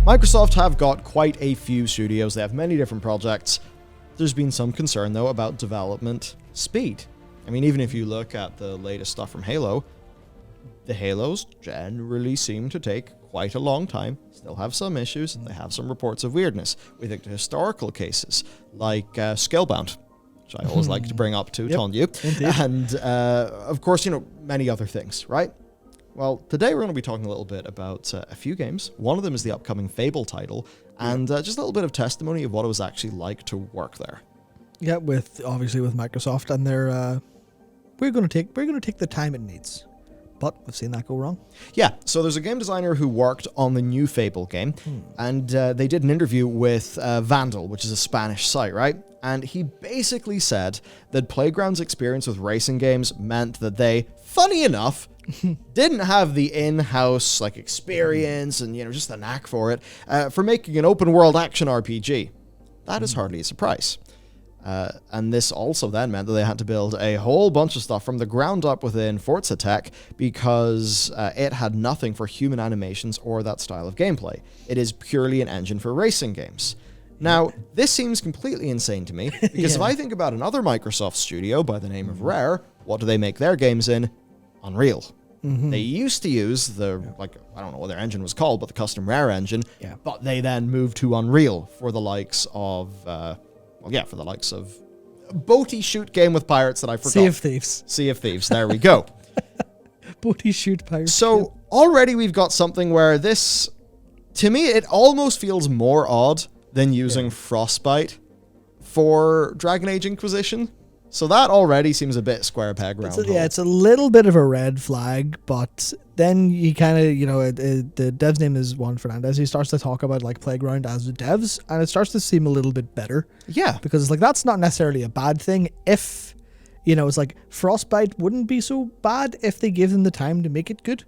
Microsoft have got quite a few studios. They have many different projects. There's been some concern, though, about development speed. I mean, even if you look at the latest stuff from Halo, the Halos generally seem to take quite a long time, still have some issues, and they have some reports of weirdness. We think to historical cases, like Scalebound, which I always like to bring up to taunt you, and of course, many other things, right? Well, today we're going to be talking a little bit about a few games. One of them is the upcoming Fable title, and just a little bit of testimony of what it was actually like to work there. Yeah, obviously with Microsoft, and we're going to take the time it needs. But we've seen that go wrong. Yeah, so there's a game designer who worked on the new Fable game, and they did an interview with Vandal, which is a Spanish site, right? And he basically said that Playground's experience with racing games meant that they, funny enough, didn't have the in-house experience and just the knack for it for making an open-world action RPG. That is hardly a surprise. And this also then meant that they had to build a whole bunch of stuff from the ground up within Forza Tech because it had nothing for human animations or that style of gameplay. It is purely an engine for racing games. Now, this seems completely insane to me, because if I think about another Microsoft studio by the name of Rare, what do they make their games in? Unreal. They used to use I don't know what their engine was called, but the custom Rare engine, but they then moved to Unreal for the likes of... for the likes of boaty shoot game with pirates that I forgot. Sea of Thieves, there we go. Boaty shoot pirates. So already we've got something where this, to me, it almost feels more odd than using Frostbite for Dragon Age Inquisition. So that already seems a bit square peg round hole. It's a little bit of a red flag, but then you kind of, the dev's name is Juan Fernandez. He starts to talk about Playground as the devs, and it starts to seem a little bit better. Yeah. Because that's not necessarily a bad thing if, it's Frostbite wouldn't be so bad if they give them the time to make it good.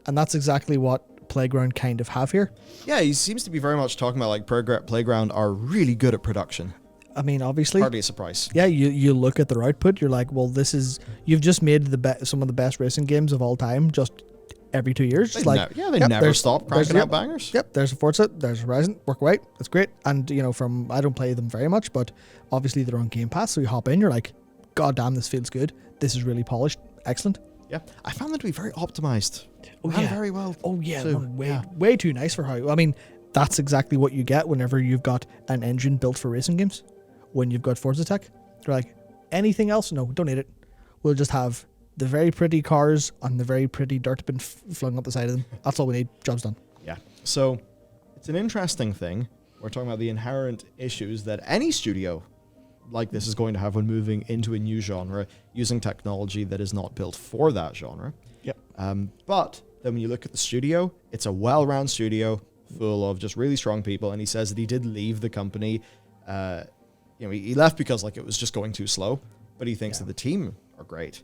And that's exactly what Playground kind of have here. Yeah, he seems to be very much talking about Playground are really good at production. I mean, obviously... Hardly a surprise. Yeah, you look at their output, you're like, well, you've just made some of the best racing games of all time, just every 2 years. They never stop cranking out bangers. Yep, there's a Forza, there's Horizon, work away, that's great. And, I don't play them very much, but obviously they're on Game Pass, so you hop in, you're like, God damn, this feels good. This is really polished. Excellent. Yeah, I found them to be very optimized. Very well. Oh, yeah, way too nice for how... I mean, that's exactly what you get whenever you've got an engine built for racing games. When you've got Forza Tech, they're like, anything else? No, don't need it. We'll just have the very pretty cars on the very pretty dirt bin flung up the side of them. That's all we need. Job's done. Yeah. So it's an interesting thing. We're talking about the inherent issues that any studio like this is going to have when moving into a new genre using technology that is not built for that genre. Yep. But then when you look at the studio, it's a well-rounded studio full of just really strong people. And he says that he did leave the company. He left because it was just going too slow, but he thinks that the team are great.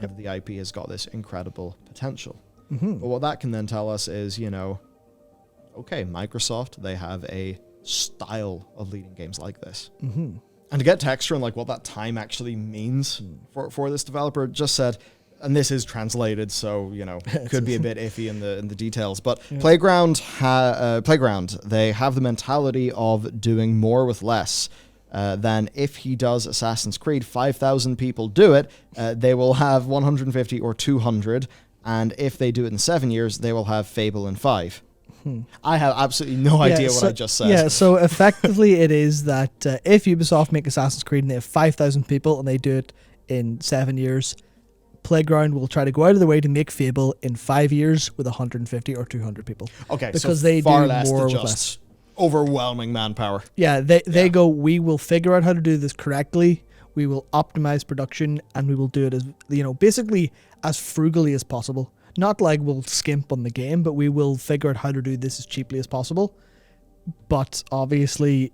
And the IP has got this incredible potential. But what that can then tell us is, okay, Microsoft, they have a style of leading games like this. And to get texture and what that time actually means for this developer, just said, and this is translated, so, could be a bit iffy in the details, but Playground, they have the mentality of doing more with less. Than if he does Assassin's Creed, 5,000 people do it, they will have 150 or 200, and if they do it in 7 years, they will have Fable in 5. I have absolutely no idea what I just said. Yeah, so effectively it is that if Ubisoft make Assassin's Creed and they have 5,000 people and they do it in 7 years, Playground will try to go out of the way to make Fable in 5 years with 150 or 200 people. Okay, because so they far do less more than with just less. Overwhelming manpower. Yeah, they go, we will figure out how to do this correctly, we will optimize production, and we will do it as, basically as frugally as possible. Not we'll skimp on the game, but we will figure out how to do this as cheaply as possible. But obviously,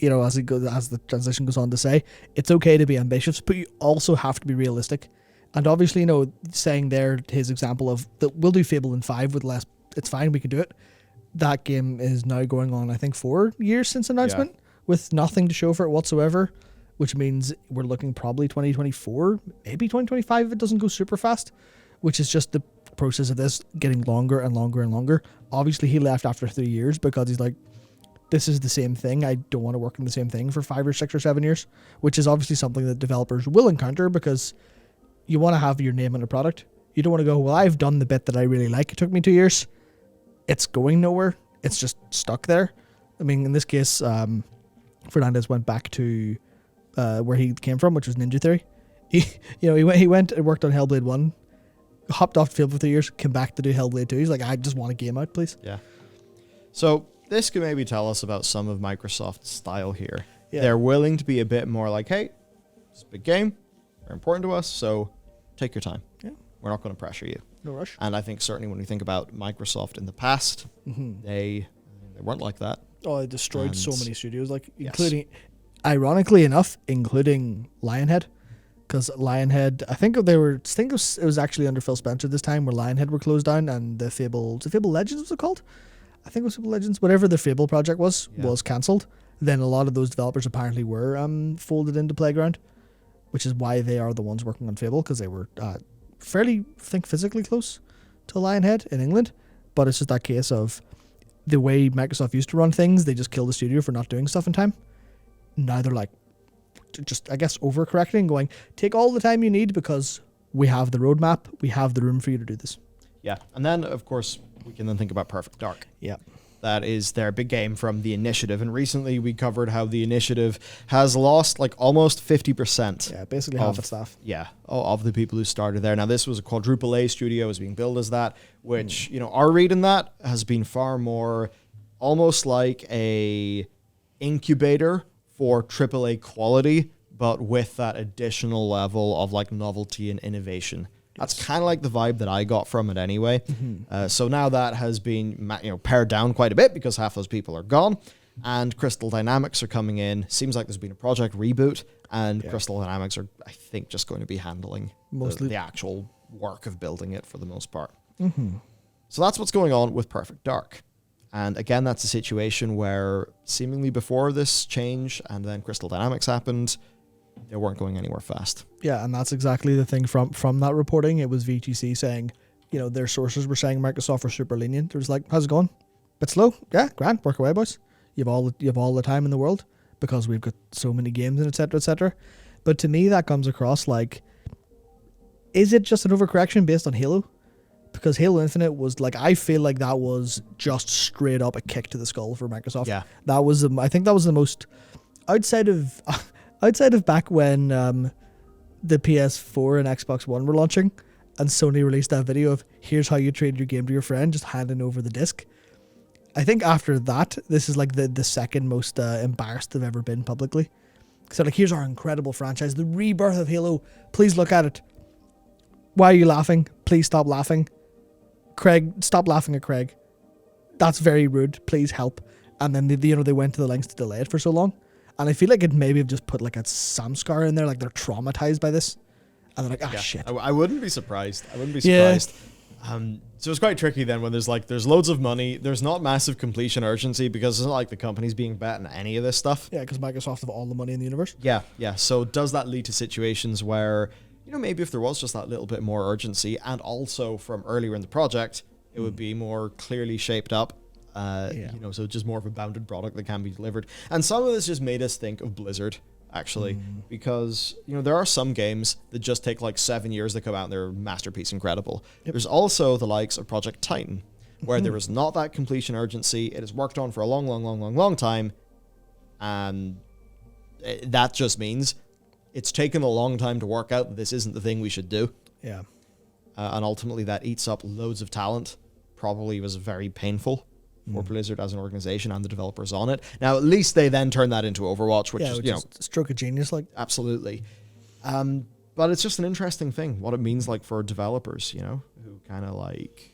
as the transition goes on to say, it's okay to be ambitious, but you also have to be realistic. And obviously, saying there, his example of that we'll do Fable in 5 with less, it's fine, we can do it. That game is now going on, I think, 4 years since announcement, with nothing to show for it whatsoever, which means we're looking probably 2024, maybe 2025 if it doesn't go super fast, which is just the process of this getting longer and longer and longer. Obviously, he left after 3 years because he's like, this is the same thing. I don't want to work on the same thing for 5 or 6 or 7 years, which is obviously something that developers will encounter because you want to have your name on a product. You don't want to go, well, I've done the bit that I really like. It took me 2 years. It's going nowhere. It's just stuck there. I mean, in this case, Fernandez went back to where he came from, which was Ninja Theory. He went and worked on Hellblade 1, hopped off the field for 3 years, came back to do Hellblade 2. He's like, I just want a game out, please. Yeah. So this could maybe tell us about some of Microsoft's style here. Yeah. They're willing to be a bit more like, hey, it's a big game, very important to us, so take your time. Yeah. We're not going to pressure you. No rush. And I think certainly when we think about Microsoft in the past, they weren't like that. Oh, it destroyed so And- many studios, like Yes. including, ironically enough, including Lionhead, because Lionhead, I think it was actually under Phil Spencer this time where Lionhead were closed down and the Fable Legends was it called? I think it was Fable Legends. Whatever the Fable project was cancelled. Then a lot of those developers apparently were folded into Playground, which is why they are the ones working on Fable, because they were fairly, I think, physically close to Lionhead in England. But it's just that case of the way Microsoft used to run things, they just killed the studio for not doing stuff in time. Now they're like, just, I guess, overcorrecting, going, take all the time you need because we have the roadmap, we have the room for you to do this. Yeah. And then, of course, we can then think about Perfect Dark. Yeah. That is their big game from the Initiative. And recently we covered how the Initiative has lost like almost 50%. Yeah, basically half its staff. Yeah, of the people who started there. Now, this was a quadruple A studio, is being billed as that, which, our read in that has been far more almost like a incubator for AAA quality, but with that additional level of like novelty and innovation. That's kind of like the vibe that I got from it anyway. So now that has been pared down quite a bit because half those people are gone, and Crystal Dynamics are coming in. Seems like there's been a project reboot, and Crystal Dynamics are, I think, just going to be handling Mostly the actual work of building it for the most part. So that's what's going on with Perfect Dark. And again, that's a situation where seemingly before this change and then Crystal Dynamics happened, they weren't going anywhere fast. Yeah, and that's exactly the thing from that reporting. It was VGC saying, their sources were saying Microsoft were super lenient. It was like, how's it going? Bit slow? Yeah, grand. Work away, boys. You have all the time in the world because we've got so many games and et cetera, et cetera. But to me, that comes across like, is it just an overcorrection based on Halo? Because Halo Infinite was like, I feel like that was just straight up a kick to the skull for Microsoft. Yeah. That was, I think that was the most, outside of back when the PS4 and Xbox One were launching and Sony released that video of here's how you trade your game to your friend, just handing over the disc. I think after that, this is like the second most embarrassed they've ever been publicly. So like, here's our incredible franchise, the rebirth of Halo. Please look at it. Why are you laughing? Please stop laughing. Craig, stop laughing at Craig. That's very rude. Please help. And then they went to the lengths to delay it for so long. And I feel like it maybe have just put like a Samskar in there, like they're traumatized by this. And they're like, shit. I wouldn't be surprised. So it's quite tricky then when there's loads of money. There's not massive completion urgency because it's not like the company's being bet on any of this stuff. Yeah, because Microsoft have all the money in the universe. Yeah. So does that lead to situations where, maybe if there was just that little bit more urgency and also from earlier in the project, it would be more clearly shaped up. So just more of a bounded product that can be delivered. And some of this just made us think of Blizzard, actually, because, there are some games that just take like 7 years to come out and they're masterpiece incredible. Yep. There's also the likes of Project Titan, where there is not that completion urgency. It is worked on for a long time. And that just means it's taken a long time to work out that this isn't the thing we should do. Yeah. And ultimately that eats up loads of talent. Probably was very painful for Blizzard as an organization and the developers on it. Now, at least they then turn that into Overwatch, which is stroke of genius, like. Absolutely. But it's just an interesting thing, what it means like for developers, who kind of like,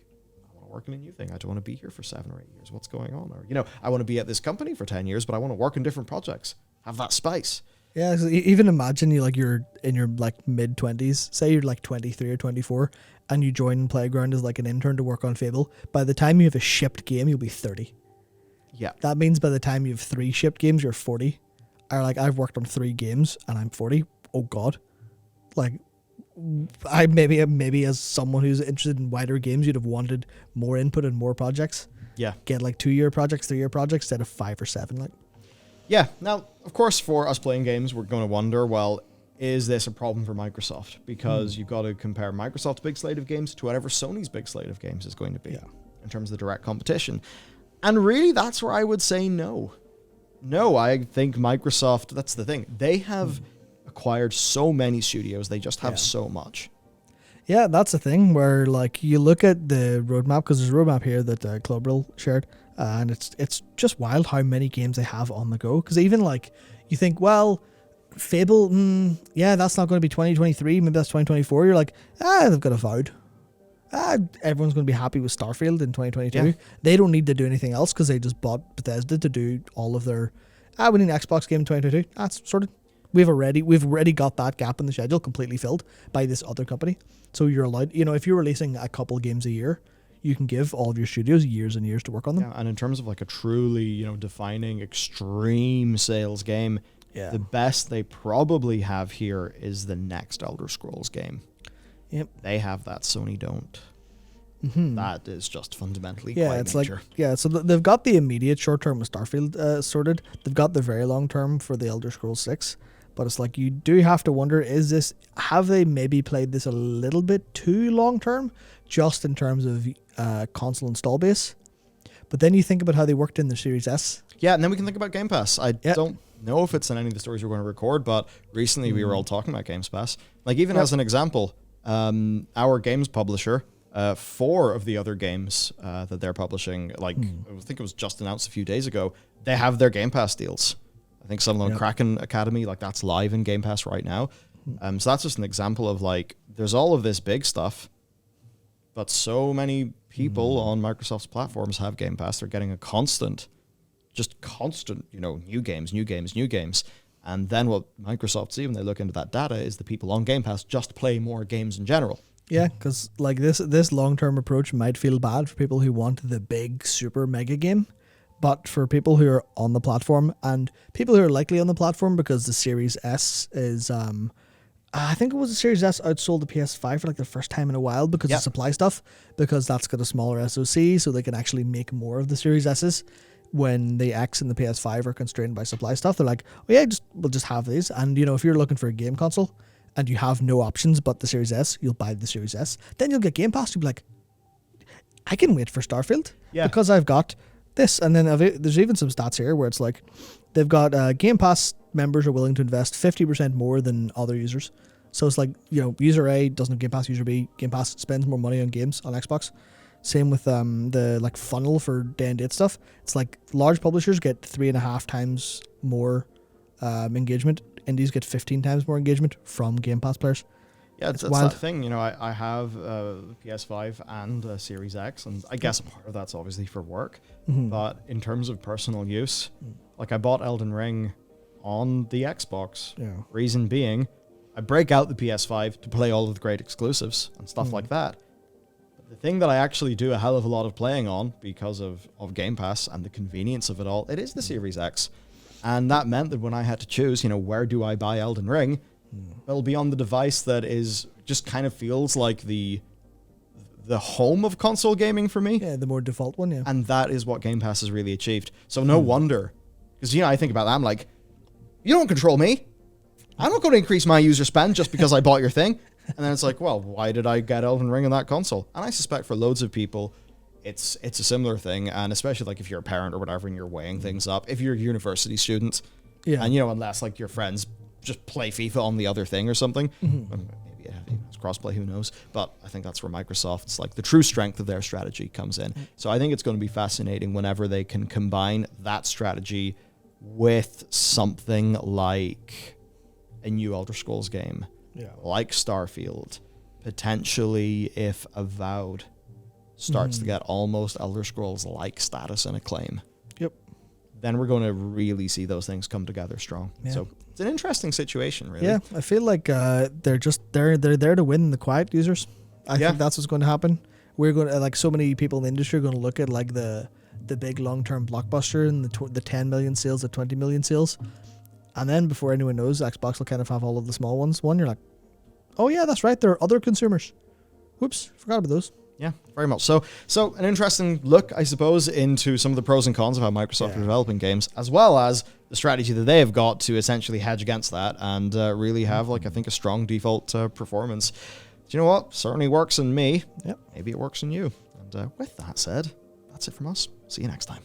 I want to work in a new thing. I don't want to be here for 7 or 8 years. What's going on? Or, I want to be at this company for 10 years, but I want to work in different projects. Have that spice. Yeah, so even imagine you're in your like mid-20s, say you're like 23 or 24, and you join Playground as like an intern to work on Fable. By the time you have a shipped game, you'll be 30. Yeah. That means by the time you have 3 shipped games, you're 40. Or like, I've worked on 3 games and I'm 40. Oh God. Like, I maybe as someone who's interested in wider games, you'd have wanted more input and more projects. Yeah. Get like 2-year projects, 3-year projects instead of 5 or 7. Like, Yeah. Now, of course, for us playing games, we're going to wonder, well, is this a problem for Microsoft? Because you've got to compare Microsoft's big slate of games to whatever Sony's big slate of games is going to be in terms of the direct competition. And really, that's where I would say no. No, I think Microsoft, that's the thing. They have acquired so many studios. They just have so much. Yeah, that's the thing where like you look at the roadmap, because there's a roadmap here that Clubrill shared, and it's just wild how many games they have on the go. Because even like you think, well, Fable, that's not going to be 2023, maybe that's 2024. You're like, they've got Avowed. Everyone's going to be happy with Starfield in 2022. Yeah. They don't need to do anything else because they just bought Bethesda to do all of their. We need an Xbox game in 2022. That's sorted. We've already got that gap in the schedule completely filled by this other company. So you're allowed, if you're releasing a couple games a year, you can give all of your studios years and years to work on them. Yeah, and in terms of like a truly, defining extreme sales game, the best they probably have here is the next Elder Scrolls game. Yep. They have that, Sony don't. That is just fundamentally quite it's major. So they've got the immediate short term with Starfield sorted. They've got the very long term for the Elder Scrolls 6. But it's like you do have to wonder, have they maybe played this a little bit too long term, just in terms of console install base? But then you think about how they worked in the Series S. Yeah, and then we can think about Game Pass. I don't know if it's in any of the stories we're going to record, but recently we were all talking about Game Pass. Like even as an example, our games publisher, 4 of the other games that they're publishing, I think it was just announced a few days ago, they have their Game Pass deals. I think some of them, Kraken Academy, that's live in Game Pass right now. So that's just an example of there's all of this big stuff, but so many people on Microsoft's platforms have Game Pass. They're getting a constant, new games. And then what Microsoft see when they look into that data is the people on Game Pass just play more games in general. Yeah, because this long-term approach might feel bad for people who want the big, super mega game. But for people who are on the platform and people who are likely on the platform because the Series S is, I think it was the Series S outsold the PS5 for the first time in a while because of supply stuff, because that's got a smaller SoC, so they can actually make more of the Series S's. When the X and the PS5 are constrained by supply stuff, they're like, we'll just have these. And, if you're looking for a game console and you have no options but the Series S, you'll buy the Series S. Then you'll get Game Pass. You'll be like, I can wait for Starfield because I've got this. And then there's even some stats here where it's like they've got Game Pass members are willing to invest 50% more than other users. So it's like, user A doesn't have Game Pass, user B, Game Pass spends more money on games on Xbox. Same with the funnel for day and date stuff. It's like large publishers get 3.5 times more engagement. Indies get 15 times more engagement from Game Pass players. Yeah, it's that thing. I have PS5 and Series X, and I guess part of that's obviously for work. But in terms of personal use, I bought Elden Ring on the Xbox. Yeah. Reason being, I break out the PS5 to play all of the great exclusives and stuff like that. But the thing that I actually do a hell of a lot of playing on because of Game Pass and the convenience of it all, it is the Series X. And that meant that when I had to choose, where do I buy Elden Ring? It'll be on the device that is just kind of feels like the home of console gaming for me. Yeah, the more default one, yeah. And that is what Game Pass has really achieved. So no wonder. Because, I think about that, I'm like, you don't control me. I'm not going to increase my user spend just because I bought your thing. And then it's like, well, why did I get Elden Ring on that console? And I suspect for loads of people, it's a similar thing. And especially if you're a parent or whatever and you're weighing things up. If you're a university student, and, unless your friends just play FIFA on the other thing or something. Maybe it's crossplay, who knows? But I think that's where Microsoft's the true strength of their strategy comes in. So I think it's going to be fascinating whenever they can combine that strategy with something like a new Elder Scrolls game, like Starfield, potentially if Avowed starts to get almost Elder Scrolls-like status and acclaim. Yep. Then we're going to really see those things come together strong. Yeah. So it's an interesting situation, really. Yeah, I feel like they're there to win the quiet users. I think that's what's going to happen. We're going to so many people in the industry are going to look at the big long-term blockbuster and the 10 million sales, the 20 million sales, and then before anyone knows, Xbox will kind of have all of the small ones. One, you're like, Oh yeah, that's right. There are other consumers. Whoops, forgot about those. Yeah, very much so. So an interesting look, I suppose, into some of the pros and cons of how Microsoft are developing games, as well as the strategy that they have got to essentially hedge against that and really have, like, I think, a strong default performance. Do you know what? Certainly works on me. Yep. Maybe it works on you. And with that said, that's it from us. See you next time.